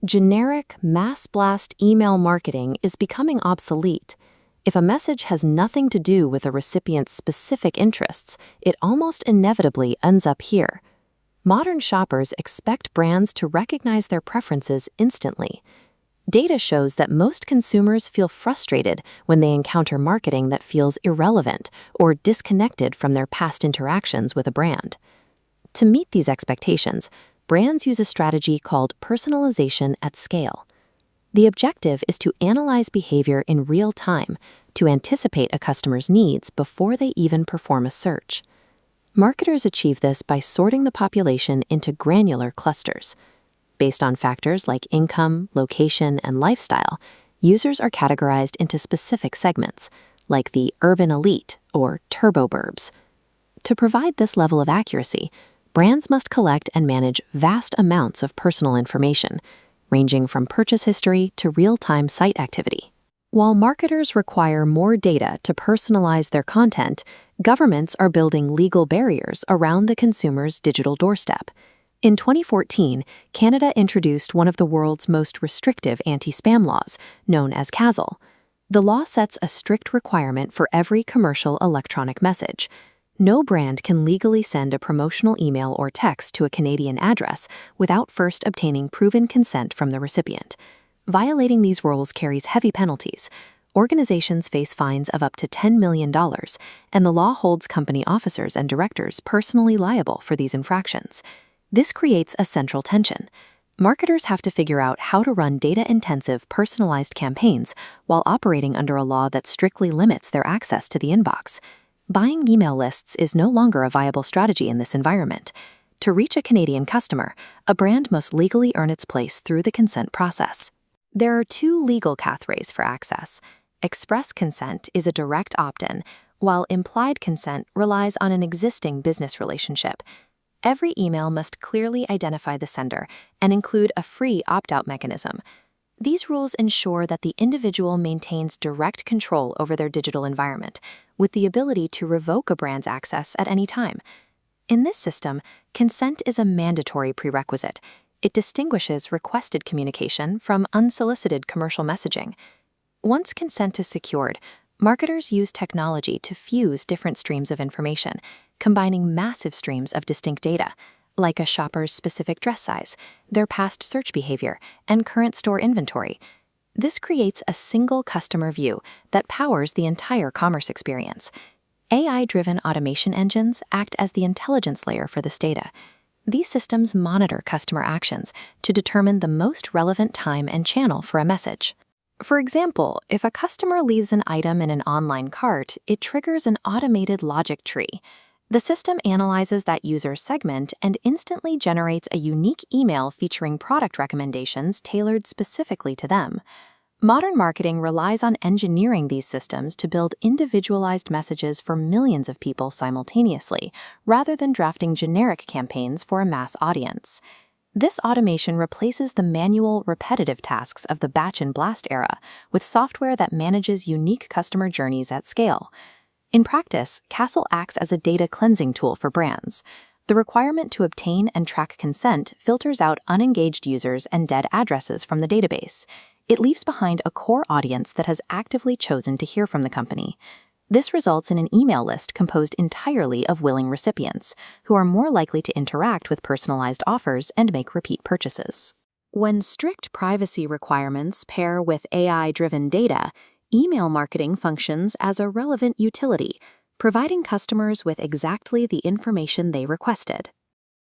Generic, mass blast email marketing is becoming obsolete. If a message has nothing to do with a recipient's specific interests, it almost inevitably ends up here. Modern shoppers expect brands to recognize their preferences instantly. Data shows that most consumers feel frustrated when they encounter marketing that feels irrelevant or disconnected from their past interactions with a brand. To meet these expectations, brands use a strategy called personalization at scale. The objective is to analyze behavior in real time to anticipate a customer's needs before they even perform a search. Marketers achieve this by sorting the population into granular clusters. Based on factors like income, location, and lifestyle, users are categorized into specific segments, like the urban elite or turboburbs. To provide this level of accuracy, brands must collect and manage vast amounts of personal information, ranging from purchase history to real-time site activity. While marketers require more data to personalize their content, governments are building legal barriers around the consumer's digital doorstep. In 2014, Canada introduced one of the world's most restrictive anti-spam laws, known as CASL. The law sets a strict requirement for every commercial electronic message. No brand can legally send a promotional email or text to a Canadian address without first obtaining proven consent from the recipient. Violating these rules carries heavy penalties. Organizations face fines of up to $10 million, and the law holds company officers and directors personally liable for these infractions. This creates a central tension. Marketers have to figure out how to run data-intensive, personalized campaigns while operating under a law that strictly limits their access to the inbox. Buying email lists is no longer a viable strategy in this environment. To reach a Canadian customer, a brand must legally earn its place through the consent process. There are two legal pathways for access. Express consent is a direct opt-in, while implied consent relies on an existing business relationship. Every email must clearly identify the sender and include a free opt-out mechanism. These rules ensure that the individual maintains direct control over their digital environment, with the ability to revoke a brand's access at any time. In this system, consent is a mandatory prerequisite. It distinguishes requested communication from unsolicited commercial messaging. Once consent is secured, marketers use technology to fuse different streams of information, combining massive streams of distinct data, like a shopper's specific dress size, their past search behavior, and current store inventory. This creates a single customer view that powers the entire commerce experience. AI-driven automation engines act as the intelligence layer for this data. These systems monitor customer actions to determine the most relevant time and channel for a message. For example, if a customer leaves an item in an online cart, it triggers an automated logic tree. The system analyzes that user segment and instantly generates a unique email featuring product recommendations tailored specifically to them. Modern marketing relies on engineering these systems to build individualized messages for millions of people simultaneously, rather than drafting generic campaigns for a mass audience. This automation replaces the manual, repetitive tasks of the batch and blast era with software that manages unique customer journeys at scale. In practice, CASL acts as a data cleansing tool for brands. The requirement to obtain and track consent filters out unengaged users and dead addresses from the database. It leaves behind a core audience that has actively chosen to hear from the company. This results in an email list composed entirely of willing recipients, who are more likely to interact with personalized offers and make repeat purchases. When strict privacy requirements pair with AI-driven data, email marketing functions as a relevant utility, providing customers with exactly the information they requested.